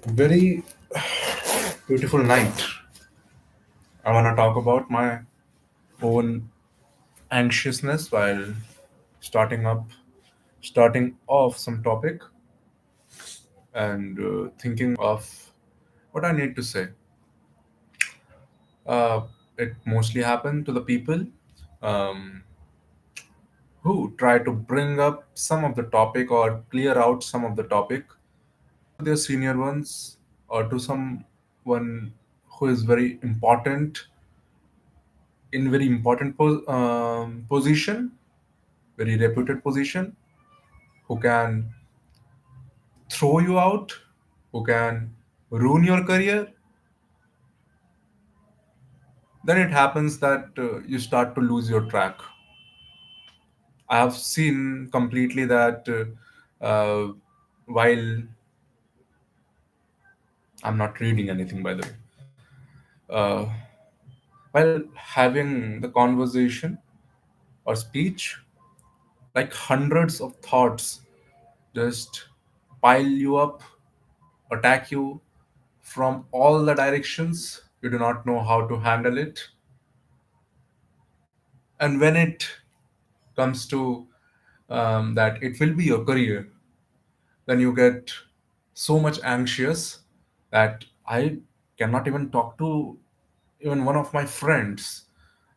Very beautiful night. I want to talk about my own anxiousness while starting up, starting off some topic and thinking of what I need to say. Uh, it mostly happened to the people um, who try to bring up some of the topic or clear out some of the topic to their senior ones or to someone who is very important in very important position, very reputed position, who can throw you out, who can ruin your career. Then it happens that you start to lose your track. I have seen completely that while I'm not reading anything, by the way, uh, while having the conversation or speech, like hundreds of thoughts just pile you up, attack you from all the directions. You do not know how to handle it. And when it comes to that it will be your career, then you get so much anxious that I cannot even talk to even one of my friends.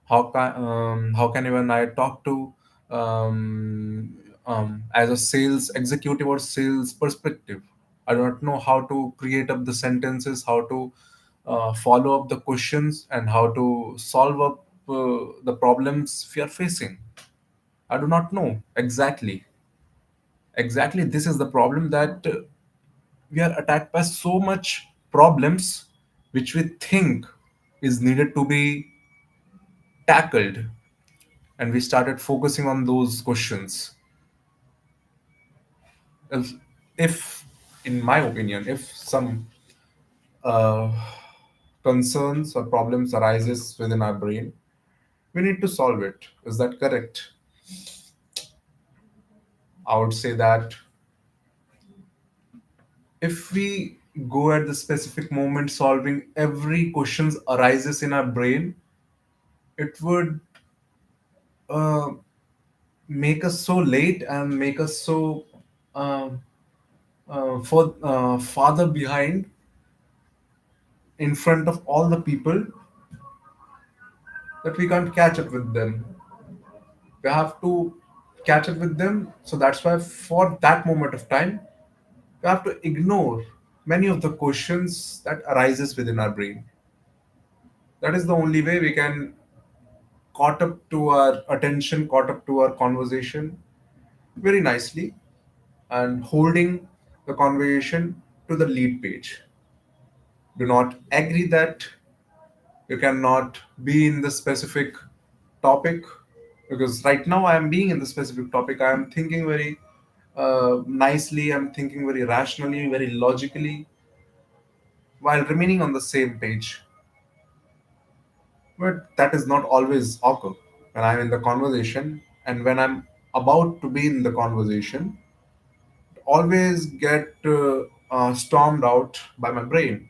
How can even I talk to as a sales executive or sales perspective? I don't know how to create up the sentences, how to follow up the questions, and how to solve up the problems we are facing. I do not know exactly. Exactly, this is the problem that we are attacked by so much problems which we think is needed to be tackled, and we started focusing on those questions. If in my opinion, if some uh, concerns or problems arises within our brain, we need to solve it. Is that correct? I would say that if we go at the specific moment solving every questions arises in our brain, it would uh, make us so late and make us so uh, farther behind in front of all the people that we can't catch up with them. We have to catch up with them. So that's why for that moment of time, we have to ignore many of the questions that arises within our brain. That is the only way we can caught up to our attention, caught up to our conversation very nicely, and holding the conversation to the lead page. Do not agree that you cannot be in the specific topic, because right now I am being in the specific topic. I am thinking very nicely, I'm thinking very rationally, very logically, while remaining on the same page. But that is not always occur when I'm in the conversation, and when I'm about to be in the conversation, always get stormed out by my brain.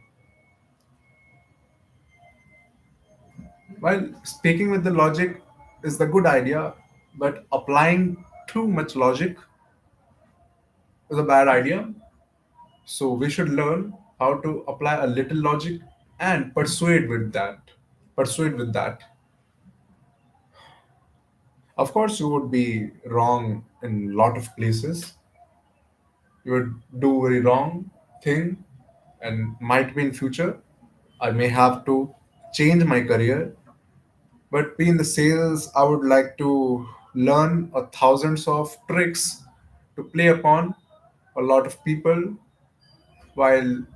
While speaking with the logic is the good idea, but applying too much logic is a bad idea. So we should learn how to apply a little logic and persuade with that. Persuade with that. Of course, you would be wrong in a lot of places. You would do very wrong thing, and might be in future I may have to change my career. But be in the sales, I would like to learn a thousands of tricks to play upon a lot of people, while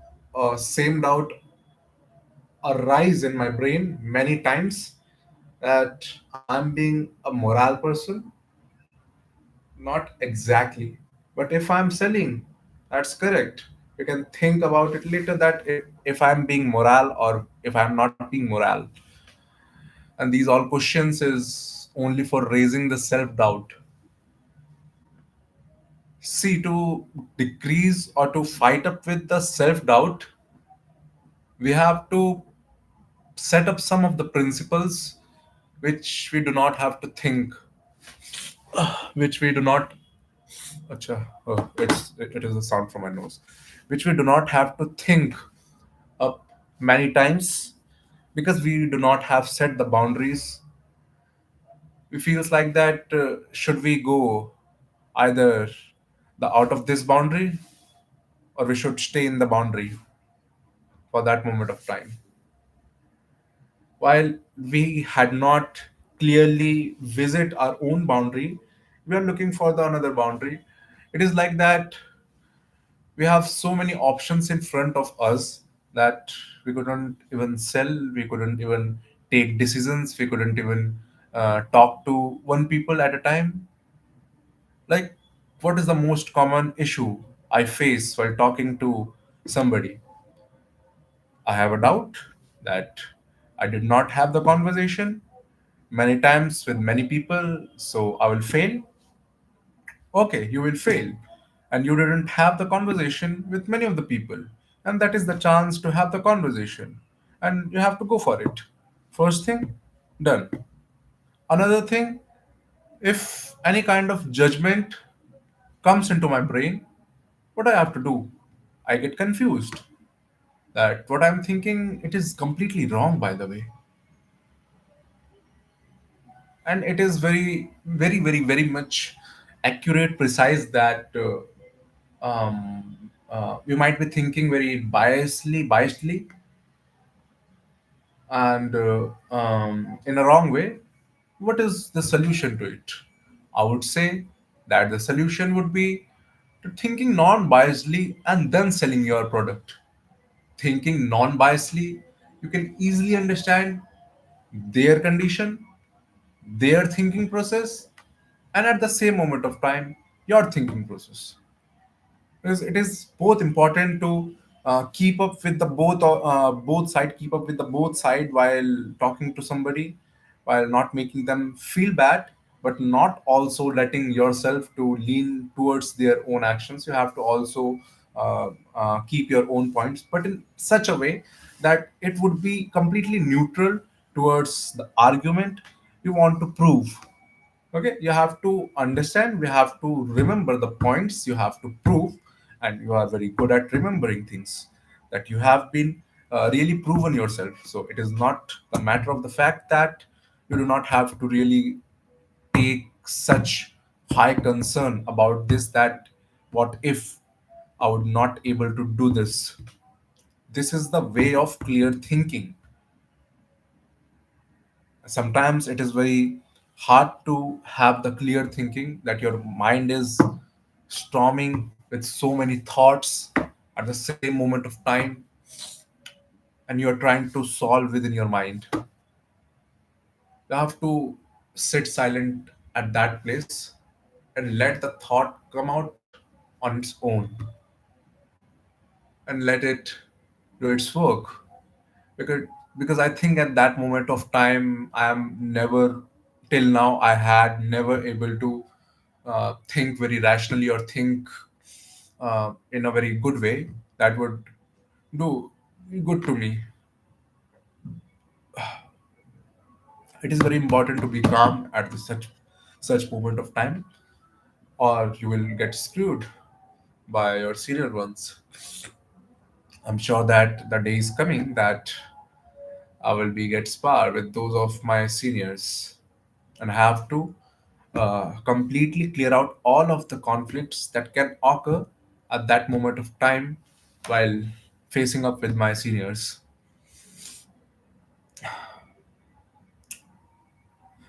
same doubt arise in my brain many times that I'm being a moral person. Not exactly, but if I'm selling, that's correct. You can think about it later that if I'm being moral or if I'm not being moral. And these all questions is only for raising the self doubt. See, to decrease or to fight up with the self doubt, we have to set up some of the principles which we do not have to think, which we do not. Acha, oh, it is a sound from my nose, which we do not have to think up many times because we do not have set the boundaries. We feels like that should we go either the out of this boundary or we should stay in the boundary for that moment of time. While we had not clearly visit our own boundary, we are looking for the another boundary. It is like that we have so many options in front of us that we couldn't even sell, we couldn't even take decisions, we couldn't even talk to one people at a time. Like, what is the most common issue I face while talking to somebody? I have a doubt that I did not have the conversation many times with many people, so I will fail. Okay, you will fail. And you didn't have the conversation with many of the people. And that is the chance to have the conversation. And you have to go for it. First thing, done. Another thing, if any kind of judgment comes into my brain, what I have to do? I get confused that what I'm thinking, it is completely wrong, by the way. And it is very much accurate, precise that you might be thinking very biasedly, and in a wrong way. What is the solution to it? I would say that the solution would be to thinking non-biasedly and then selling your product. Thinking non-biasedly, you can easily understand their condition, their thinking process, and at the same moment of time, your thinking process. Because it is both important to keep up with the both side, keep up with the both side while talking to somebody, while not making them feel bad, but not also letting yourself to lean towards their own actions. You have to also keep your own points, but in such a way that it would be completely neutral towards the argument you want to prove. Okay, you have to understand, we have to remember the points you have to prove, and you are very good at remembering things that you have been really proven yourself. So it is not the matter of the fact that you do not have to really take such high concern about this, that what if I would not able to do this. This is the way of clear thinking. Sometimes it is very hard to have the clear thinking, that your mind is storming with so many thoughts at the same moment of time, and you are trying to solve within your mind. You have to sit silent at that place and let the thought come out on its own, and let it do its work. Because I think at that moment of time I am never, till now I had never able to think very rationally or think in a very good way that would do good to me. It is very important to be calm at such moment of time, or you will get screwed by your senior ones. I'm sure that the day is coming that I will be get spar with those of my seniors, and have to completely clear out all of the conflicts that can occur at that moment of time while facing up with my seniors.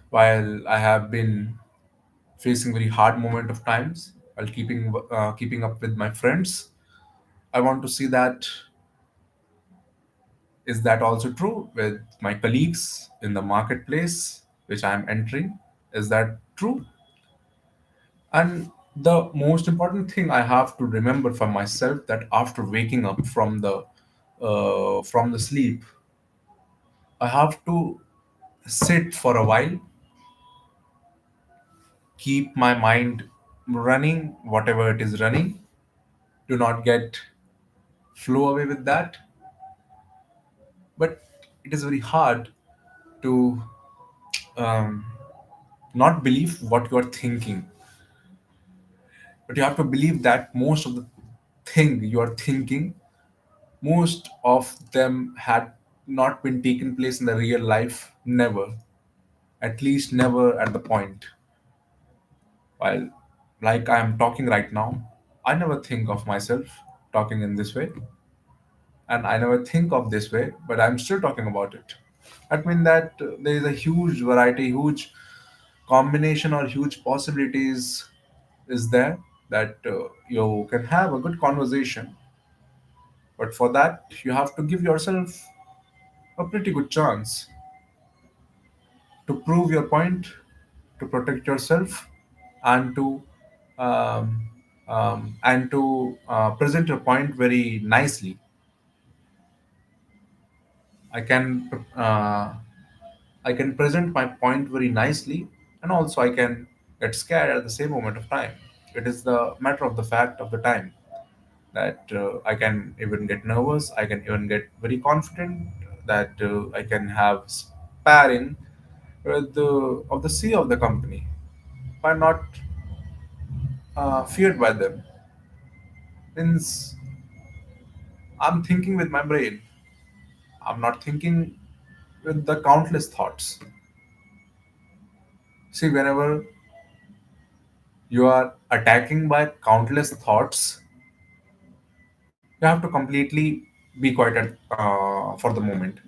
While I have been facing very hard moment of times while keeping up with my friends, I want to see that is that also true with my colleagues in the marketplace which I am entering. Is that true? And the most important thing I have to remember for myself, that after waking up from the sleep, I have to sit for a while, keep my mind running whatever it is running. Do not get flow away with that. But it is very hard to um, not believe what you are thinking, but you have to believe that most of the thing you are thinking, most of them had not been taken place in the real life. Never, at least never at the point. While, like I am talking right now, I never think of myself talking in this way, and I never think of this way, but I'm still talking about it. That means that there is a huge variety, huge combination, or huge possibilities is there that you can have a good conversation. But for that, you have to give yourself a pretty good chance to prove your point, to protect yourself, and to present your point very nicely. I can I can present my point very nicely, and also I can get scared at the same moment of time. It is the matter of the fact of the time that I can even get nervous. I can even get very confident that I can have sparring with the CEO of the company. By not feared by them, means I'm thinking with my brain. I'm not thinking with the countless thoughts. See, whenever you are attacking by countless thoughts, you have to completely be quiet for the moment.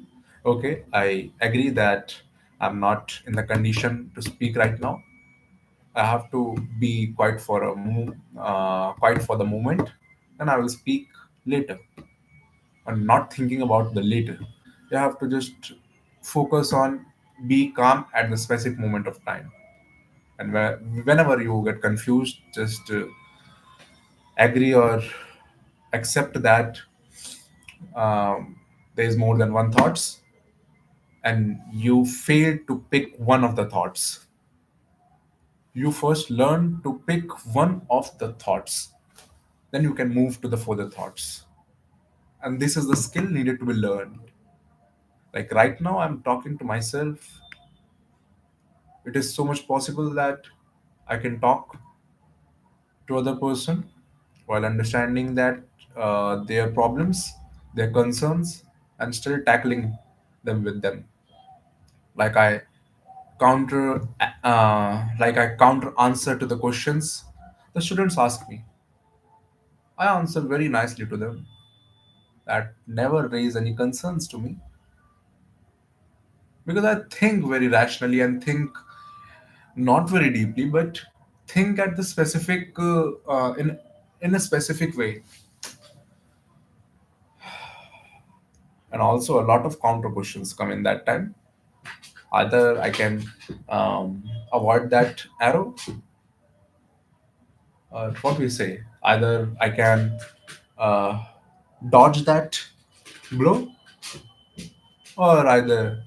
Okay, I agree that I'm not in the condition to speak right now. I have to be quiet for quiet for the moment, and I will speak later. And not thinking about the later. You have to just focus on be calm at the specific moment of time. And whenever you get confused, just agree or accept that there is more than one thoughts, and you fail to pick one of the thoughts. You first learn to pick one of the thoughts, then you can move to the further thoughts. And this is the skill needed to be learned. Like right now, I'm talking to myself. It is so much possible that I can talk to other person while understanding that their problems, their concerns, and still tackling them with them. Like I like I counter answer to the questions the students ask me. I answer very nicely to them. That never raise any concerns to me because I think very rationally and think not very deeply, but think at the specific in a specific way. And also a lot of counter questions come in that time. Either I can avoid that arrow, or what we say. Either I can uh, dodge that blow, or either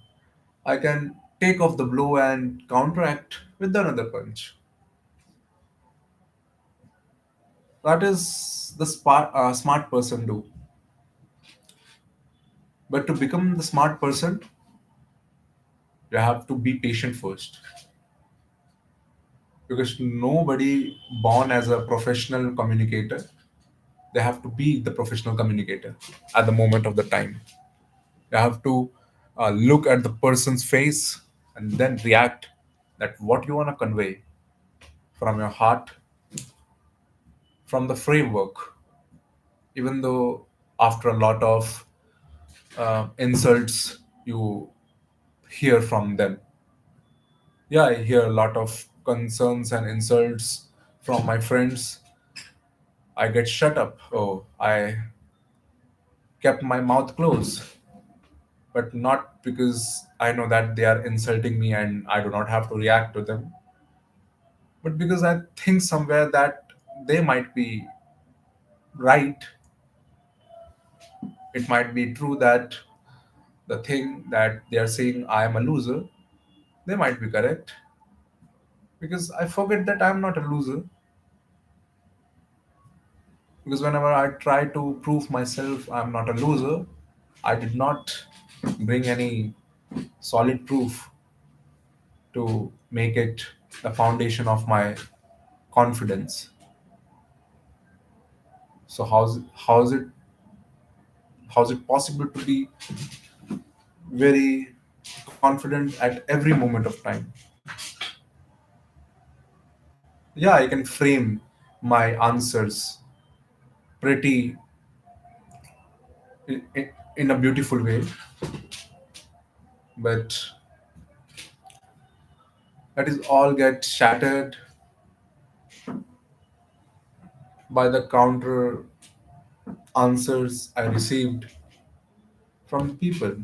I can take off the blow and counteract with another punch. That is the smart person do. But to become the smart person, you have to be patient first, because nobody born as a professional communicator. They have to be the professional communicator at the moment of the time. You have to look at the person's face and then react that what you want to convey from your heart, from the framework. Even though after a lot of insults you hear from them. Yeah, I hear a lot of concerns and insults from my friends. I get shut up. Oh, I kept my mouth closed, but not because I know that they are insulting me and I do not have to react to them, but because I think somewhere that they might be right. It might be true that the thing that they are saying I am a loser, they might be correct, because I forget that I'm not a loser. Because whenever I try to prove myself I'm not a loser, I did not bring any solid proof to make it the foundation of my confidence. So how's it possible to be very confident at every moment of time? Yeah, I can frame my answers pretty in a beautiful way, but that is all get shattered by the counter answers I received from people.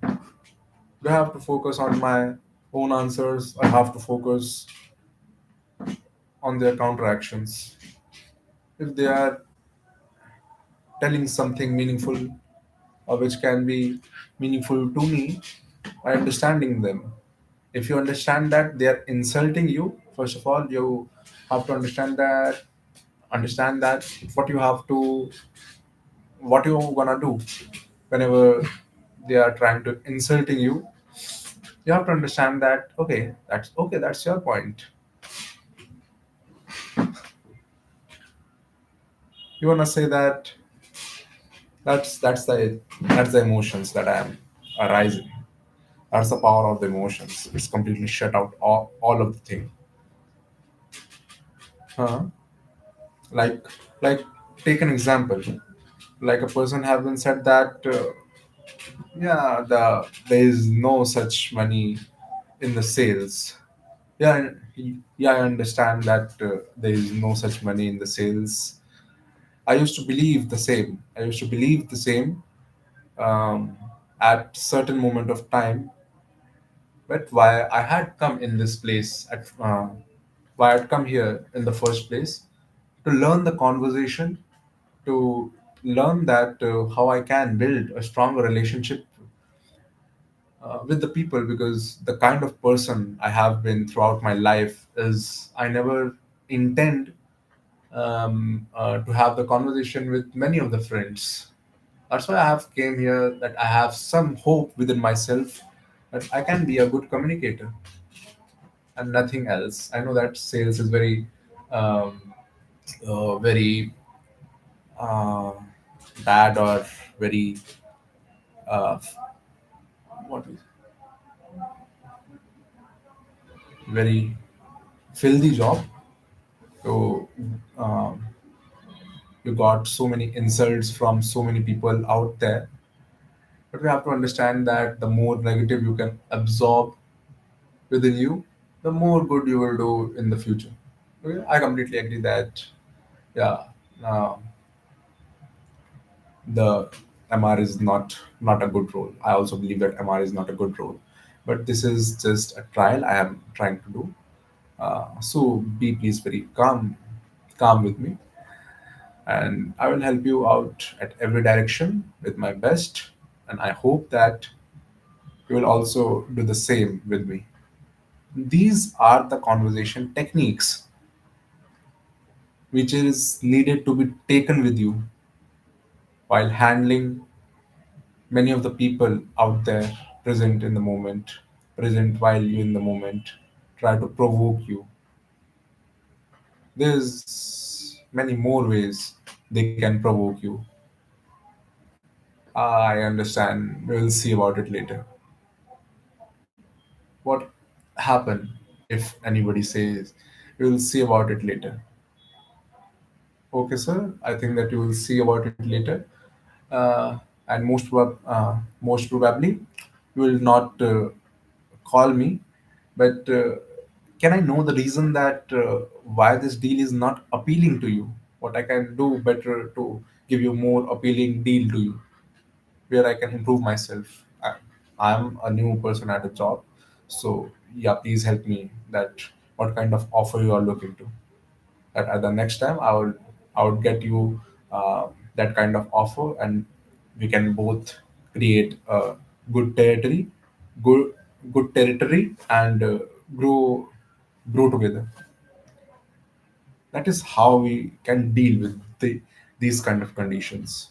Do I have to focus on my own answers? I have to focus on their counteractions. If they are telling something meaningful or which can be meaningful to me, by understanding them. If you understand that they are insulting you, first of all, you have to understand that what you're gonna do whenever they are trying to insulting you. You have to understand that okay, that's your point. You wanna say that that's the emotions that I am arising. That's the power of the emotions. It's completely shut out all of the thing. Huh? Like like take an example. Like a person have been said that yeah, there is no such money in the sales. Yeah, yeah, I understand that there is no such money in the sales. I used to believe the same. I used to believe the same um, at certain moment of time. But why I had come in this place why I'd come here in the first place to learn the conversation, to learn that how I can build a stronger relationship with the people, because the kind of person I have been throughout my life is I never intend to have the conversation with many of the friends. That's why I have came here, that I have some hope within myself that I can be a good communicator and nothing else. I know that sales is um, very uh, bad or very uh, what is very filthy job. So um, you got so many insults from so many people out there, but we have to understand that the more negative you can absorb within you, the more good you will do in the future. Okay? I completely agree that yeah, uh, the MR is not a good role. I also believe that MR is not a good role, but this is just a trial I am trying to do. So be please very calm with me, and I will help you out at every direction with my best. And I hope that you will also do the same with me. These are the conversation techniques which is needed to be taken with you while handling many of the people out there present in the moment, present while you in the moment, try to provoke you. There's many more ways they can provoke you. I understand. We'll see about it later. What happened if anybody says, we'll see about it later? Okay, sir. I think that you will see about it later, and most probably you will not call me. But can I know the reason that why this deal is not appealing to you? What I can do better to give you more appealing deal to you, where I can improve myself. I'm a new person at a job, so yeah, please help me. That what kind of offer you are looking to? That at the next time I would get you that kind of offer, and we can both create a good territory, good good territory, and grow together. That is how we can deal with the these kind of conditions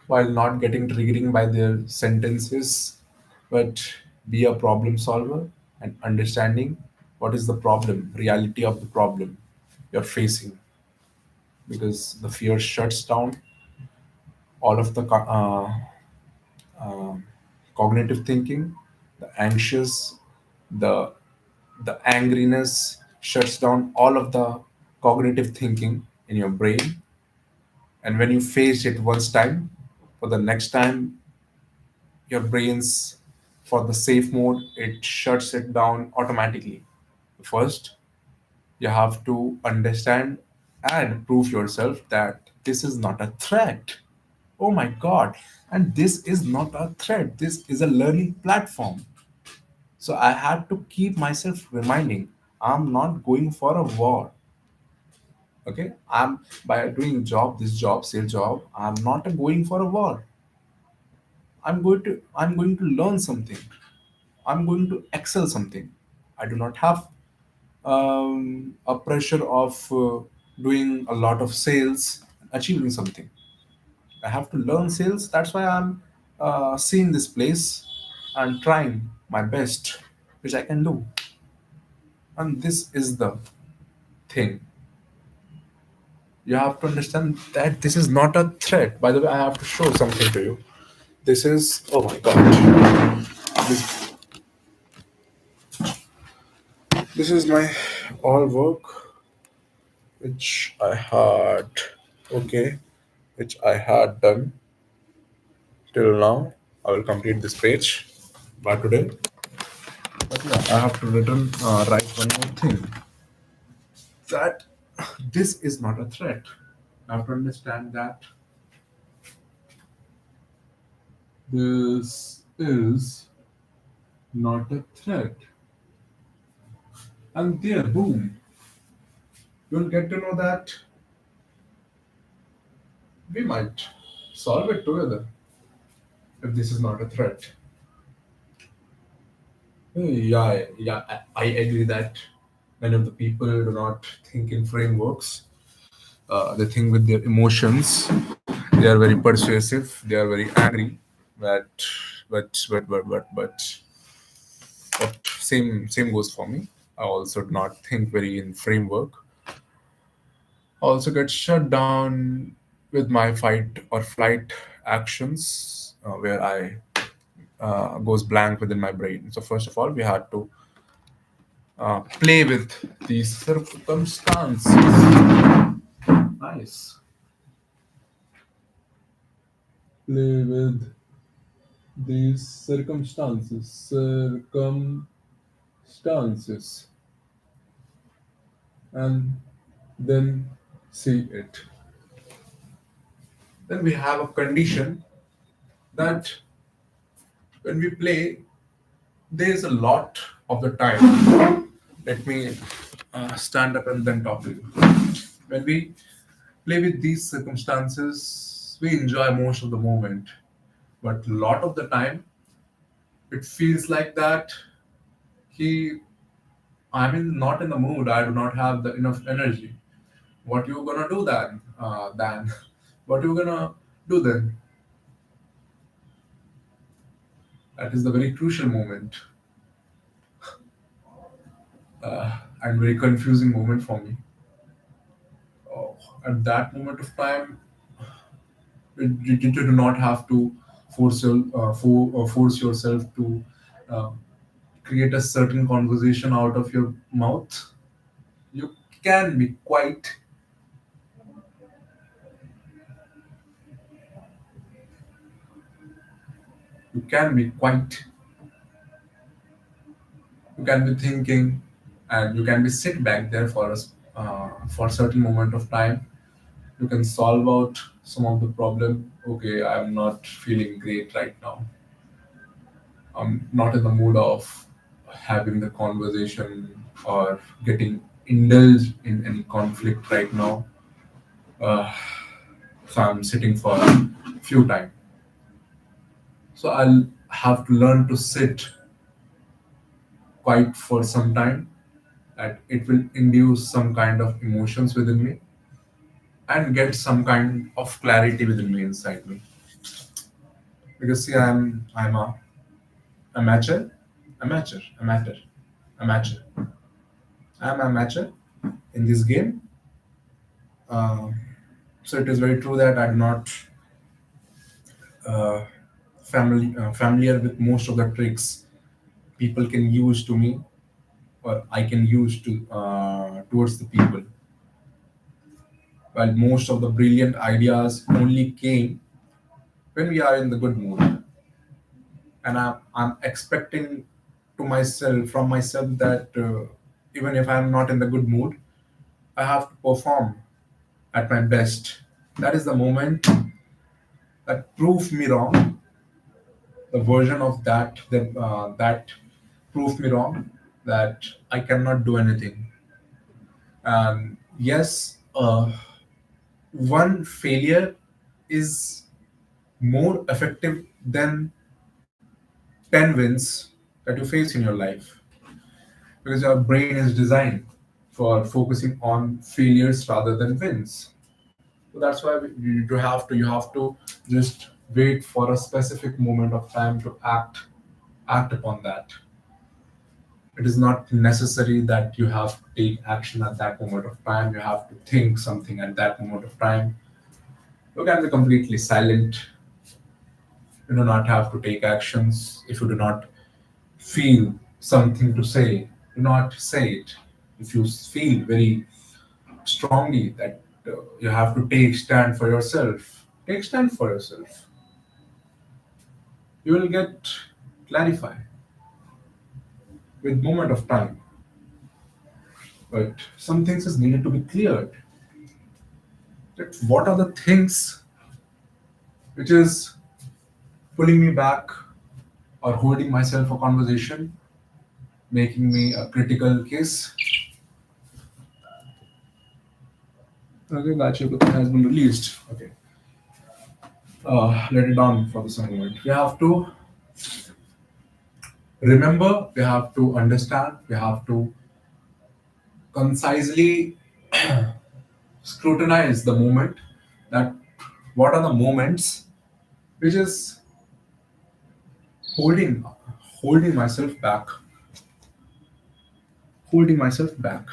while not getting triggering by their sentences, but be a problem solver and understanding what is the problem, reality of the problem you're facing, because the fear shuts down all of the um, cognitive thinking, the anxious, the the angriness shuts down all of the cognitive thinking in your brain. And when you face it once time, for the next time, your brains, for the safe mode, it shuts it down automatically. First, you have to understand and prove yourself that this is not a threat. Oh my god. And this is not a threat, this is a learning platform. So I had to keep myself reminding I'm not going for a war. Okay, I'm by doing job, this job, sales job, I'm not going for a war. I'm going to learn something. I'm going to excel something. I do not have a pressure of doing a lot of sales, achieving something. I have to learn sales. That's why I'm seeing this place and trying my best, which I can do. And this is the thing. You have to understand that this is not a threat. By the way, I have to show something to you. This is, oh my god. This is my all work which I had, okay, which I had done till now. I will complete this page by today. But yeah, I have to write one more thing, that this is not a threat. I have to understand that this is not a threat. And there, boom, you'll get to know that we might solve it together if this is not a threat. Yeah, yeah, I agree that many of the people do not think in frameworks. They think with their emotions. They are very persuasive. They are very angry. But but same goes for me. I also do not think very in framework. I also get shut down with my fight or flight actions, where I goes blank within my brain. So first of all, we had to play with these circumstances. Nice. Play with these circumstances, and then see it. Then we have a condition that when we play, there's a lot of the time. Let me stand up and then talk to you. When we play with these circumstances, we enjoy most of the moment. But a lot of the time, it feels like that he, I'm not in the mood. I do not have the enough energy. What you gonna do then? Dan, what you gonna do then? That is the very crucial moment and very confusing moment for me. Oh, at that moment of time, you do not have to force yourself to uh, create a certain conversation out of your mouth. You can be quite. You can be quite. You can be thinking, and you can be sit back there for a certain moment of time. You can solve out some of the problem. Okay, I'm not feeling great right now. I'm not in the mood of having the conversation or getting indulged in any conflict right now. Uh, so I'm sitting for a few time. So I'll have to learn to sit quiet for some time that it will induce some kind of emotions within me and get some kind of clarity within me inside me. Because see, I'm a amateur, amateur, amateur, amateur. I'm a amateur in this game. Uh, so it is very true that I'm not uh, familiar with most of the tricks people can use to me, or I can use to towards the people. While most of the brilliant ideas only came when we are in the good mood, and I'm expecting to myself from myself that even if I'm not in the good mood, I have to perform at my best. That is the moment that proved me wrong. The version of that proved me wrong, that I cannot do anything. And yes, one failure is more effective than 10 wins that you face in your life, because your brain is designed for focusing on failures rather than wins. So that's why you have to just wait for a specific moment of time to act upon that. It is not necessary that you have to take action at that moment of time. You have to think something at that moment of time. You can be completely silent. You do not have to take actions. If you do not feel something to say, do not say it. If you feel very strongly that you have to take stand for yourself, take stand for yourself. You will get clarify with moment of time. But some things is needed to be cleared. That what are the things which is pulling me back or holding myself a conversation, making me a critical case. Okay, that chapter has been released. Okay, let it down for this moment. We have to remember, we have to understand, we have to concisely scrutinize the moment, that what are the moments which is holding holding myself back, holding myself back.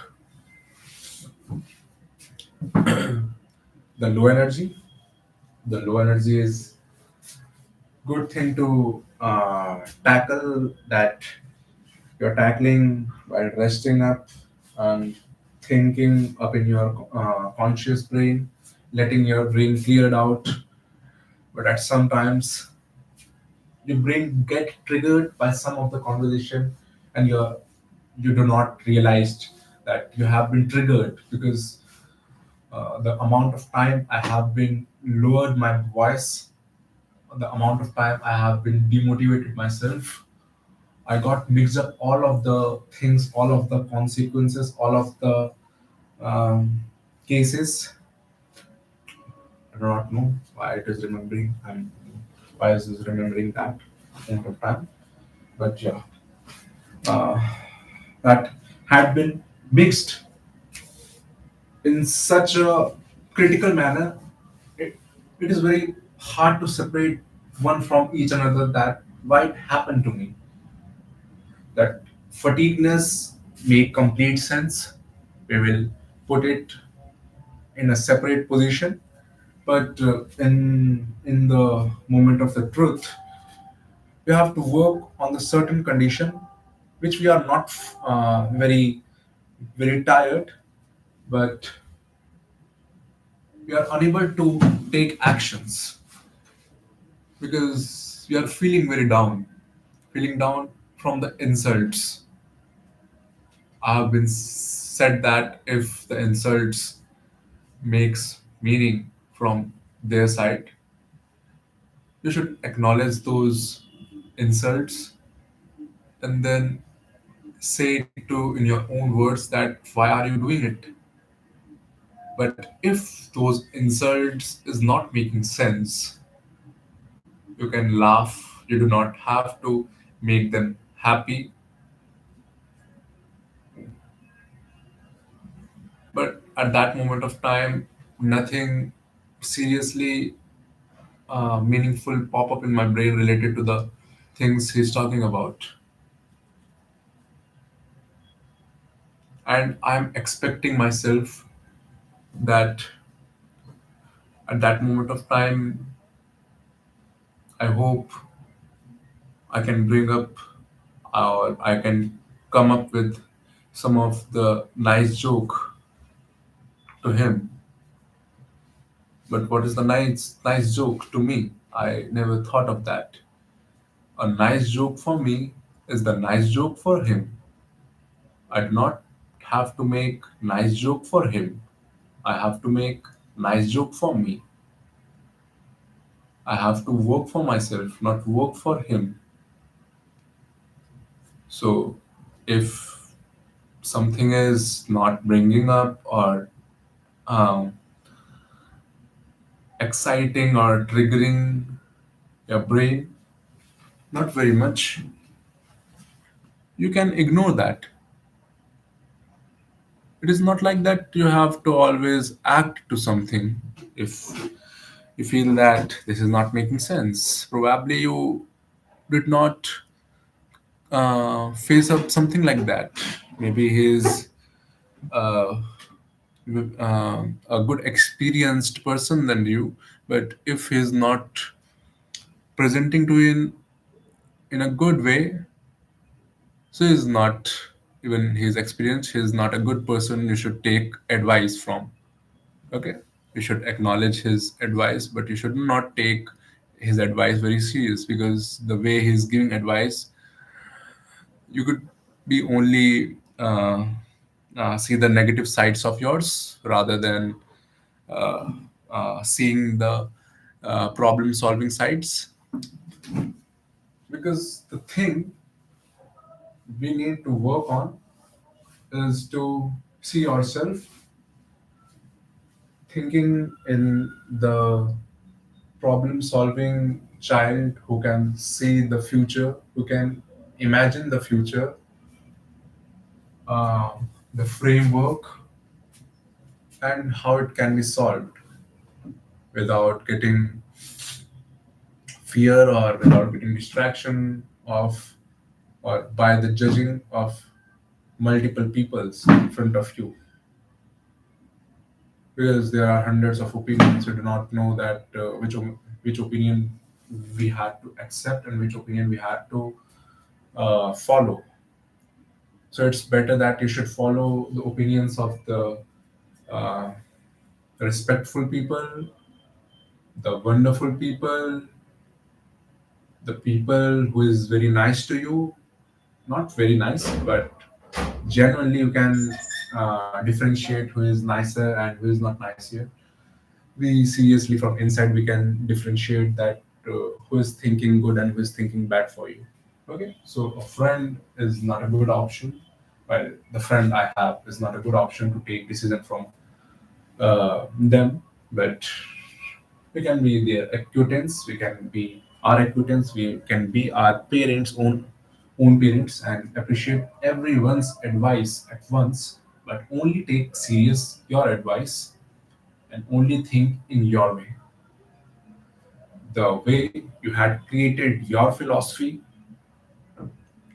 The low energy, the low energy is good thing to tackle, that you're tackling while resting up and thinking up in your conscious brain, letting your brain clear it out. But at sometimes your brain get triggered by some of the conversation, and you do not realize that you have been triggered, because the amount of time I have been lowered my voice, the amount of time I have been demotivated myself. I got mixed up all of the things, all of the consequences, all of the um, cases. I do not know why it is remembering. Why is this remembering that point of time? But yeah, uh, that had been mixed in such a critical manner. It, it is very hard to separate one from each another. That why it happened to me. That fatigueness make complete sense. We will put it in a separate position, but in the moment of the truth, we have to work on the certain condition which we are not very tired, but we are unable to take actions because we are feeling down from the insults. I have been said that if the insults makes meaning from their side, you should acknowledge those insults and then say it to in your own words that why are you doing it. But if those insults is not making sense, you can laugh. You do not have to make them happy. at that moment of time, nothing seriously meaningful pop up in my brain related to the things he's talking about. And I'm expecting myself that at that moment of time, I hope I can bring up or I can come up with some of the nice joke to him. But what is the nice joke to me? I never thought of that. A nice joke for me is the nice joke for him. I do not have to make nice joke for him. I have to make nice joke for me. I have to work for myself, not work for him. So if something is not bringing up or um, exciting or triggering your brain, not very much, you can ignore that. It is not like that you have to always act to something. If you feel that this is not making sense, probably you did not face up something like that. Maybe he's uh, a good experienced person than you, but if he's not presenting to you in a good way, so he's not even his experience. He's not a good person you should take advice from. Okay, you should acknowledge his advice, but you should not take his advice very serious, because the way he's giving advice, you could be only see the negative sides of yours rather than seeing the problem solving sides. Because the thing we need to work on is to see yourself thinking in the problem solving child who can see the future, who can imagine the future, uh, the framework, and how it can be solved without getting fear or without getting distraction of or by the judging of multiple peoples in front of you, because there are hundreds of opinions. We do not know that which opinion we had to accept and which opinion we had to follow. So it's better that you should follow the opinions of the uh, respectful people, the wonderful people, the people who is very nice to you. Not very nice, but genuinely you can differentiate who is nicer and who is not nice here. We seriously from inside we can differentiate that who is thinking good and who is thinking bad for you. Okay, so a friend is not a good option. Well, the friend I have is not a good option to take decision from them, but we can be their acquaintance, we can be our acquaintance, we can be our parents own parents, and appreciate everyone's advice at once, but only take serious your advice and only think in your way, the way you had created your philosophy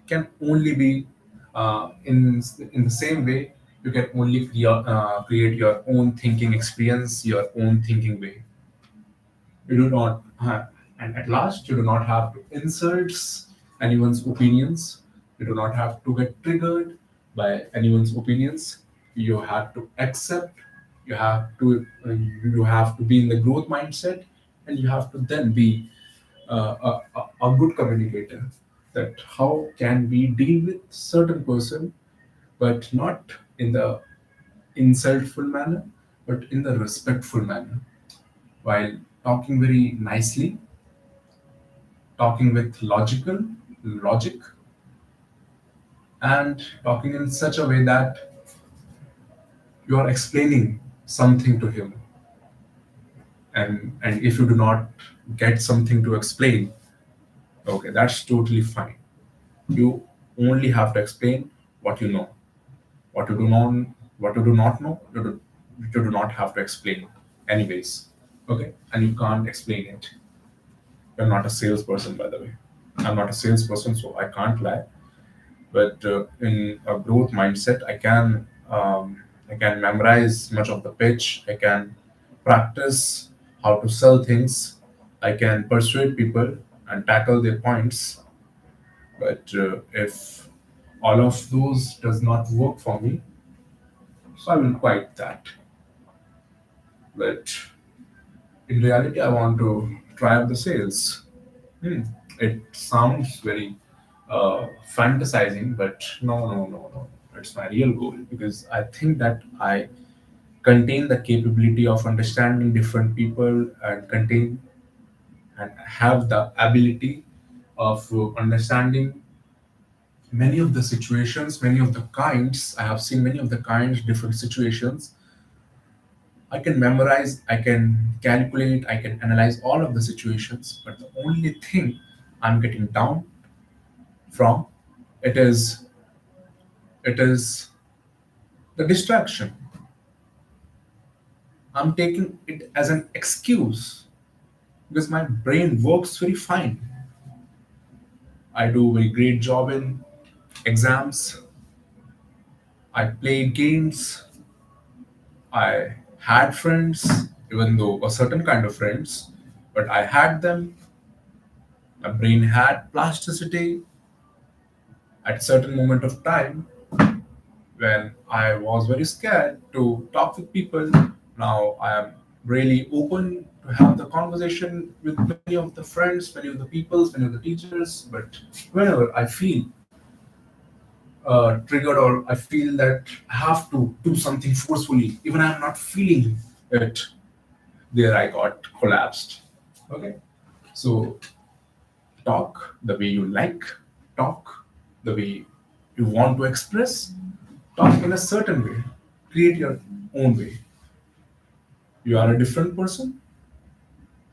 can only be in the same way. You can only create your own thinking experience, your own thinking way. You do not and at last you do not have to insult anyone's opinions. You do not have to get triggered by anyone's opinions. You have to accept. You have to be in the growth mindset, and you have to then be a good communicator. That how can we deal with certain person, but not in the insultful manner, but in the respectful manner, while talking very nicely, talking with logic, and talking in such a way that you are explaining something to him. And if you do not get something to explain, okay, that's totally fine. You only have to explain what you know. What you do not know, you do not have to explain anyways. Okay, and you can't explain it. You're not a salesperson, by the way. I'm not a salesperson, so I can't lie. But in a growth mindset, I can memorize much of the pitch. I can practice how to sell things. I can persuade people and tackle their points. But if all of those does not work for me, so I will quit that. But in reality, I want to drive the sales. Hmm. It sounds very fantasizing, but no, no, no, no. It's my real goal because I think that I contain the capability of understanding different people and contain and have the ability of understanding many of the situations, many of the kinds. I have seen many of the kinds, different situations. I can memorize, I can calculate, I can analyze all of the situations, but the only thing I'm getting down from it is the distraction. I'm taking it as an excuse because my brain works very fine. I do a very great job in exams. I play games. I had friends, even though a certain kind of friends, but I had them. My brain had plasticity at certain moment of time when I was very scared to talk with people. Now I am really open to have the conversation with many of the friends, many of the peoples, many of the teachers. But whenever I feel triggered or I feel that I have to do something forcefully, even I'm not feeling it, there I got collapsed. Okay, so talk the way you like, talk the way you want to express, talk in a certain way, create your own way. You are a different person,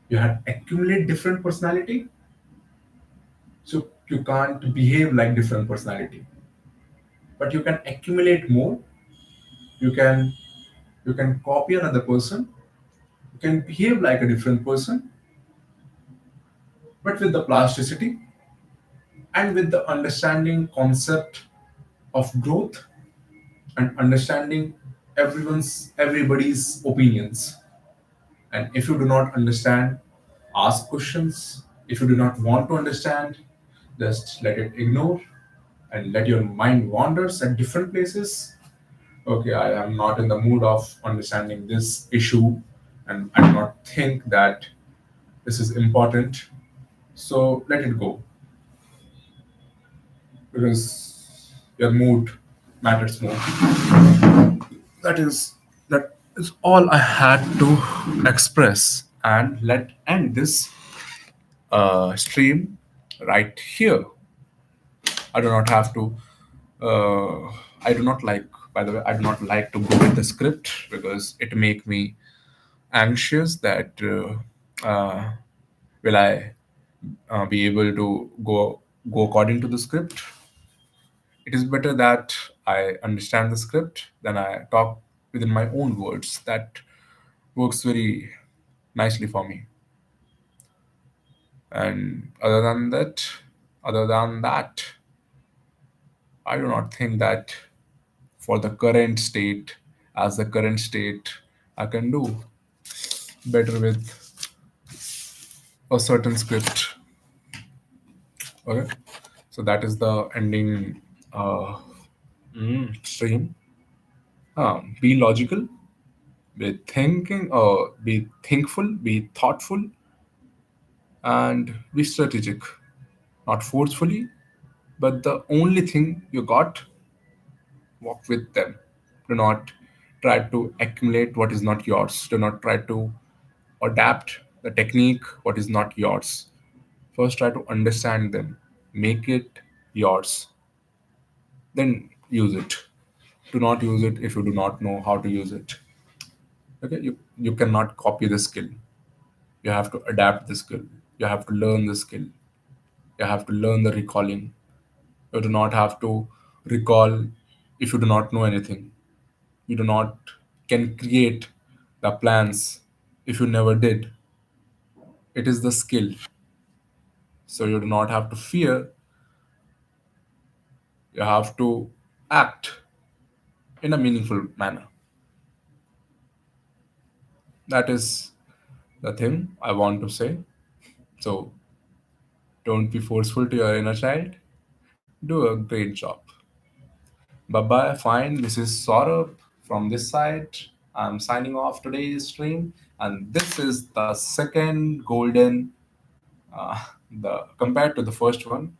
you have accumulate different personality, so you can't behave like different personality, but you can accumulate more. You can you can copy another person, you can behave like a different person, but with the plasticity and with the understanding concept of growth and understanding everybody's opinions. And if you do not understand, ask questions. If you do not want to understand, just let it ignore and let your mind wanders at different places. Okay, I am not in the mood of understanding this issue, and I do not think that this is important. So let it go because your mood matters more. That is all I had to express, and let end this stream right here. I do not have to. I do not like. By the way, I do not like to go with the script because it make me anxious. That will I be able to go according to the script? It is better that I understand the script than I talk within my own words. That works very nicely for me. And other than that, I do not think that for the current state, as the current state, I can do better with a certain script. Okay, so that is the ending stream. Be logical, be thinking, be thinkful, be thoughtful, and be strategic. Not forcefully, but the only thing you got, walk with them. Do not try to accumulate what is not yours. Do not try to adapt the technique what is not yours. First, try to understand them, make it yours, then use it. Do not use it if you do not know how to use it. Okay, you cannot copy the skill. You have to adapt the skill. You have to learn the skill. You have to learn the recalling. You do not have to recall if you do not know anything. You do not. can create the plans if you never did. It is the skill. So you do not have to fear, you have to act in a meaningful manner. That is the thing I want to say. So don't be forceful to your inner child. Do a great job. Bye bye. Fine. This is Saurabh from this side. I'm signing off today's stream, and this is the second golden. The compared to the first one,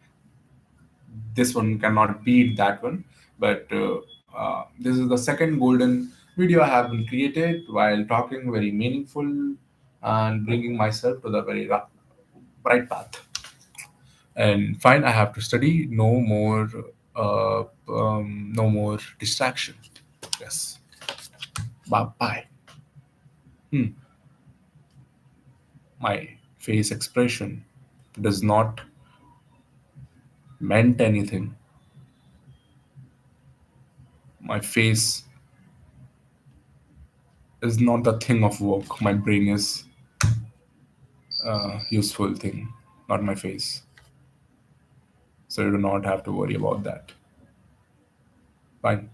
this one cannot beat that one. But this is the second golden video I have been created while talking very meaningful and bringing myself to the very bright path. And fine, I have to study. No more, no more distraction. Yes. Bye bye. My face expression does not meant anything. My face is not the thing of work. My brain is a useful thing, not my face. So you do not have to worry about that. Fine.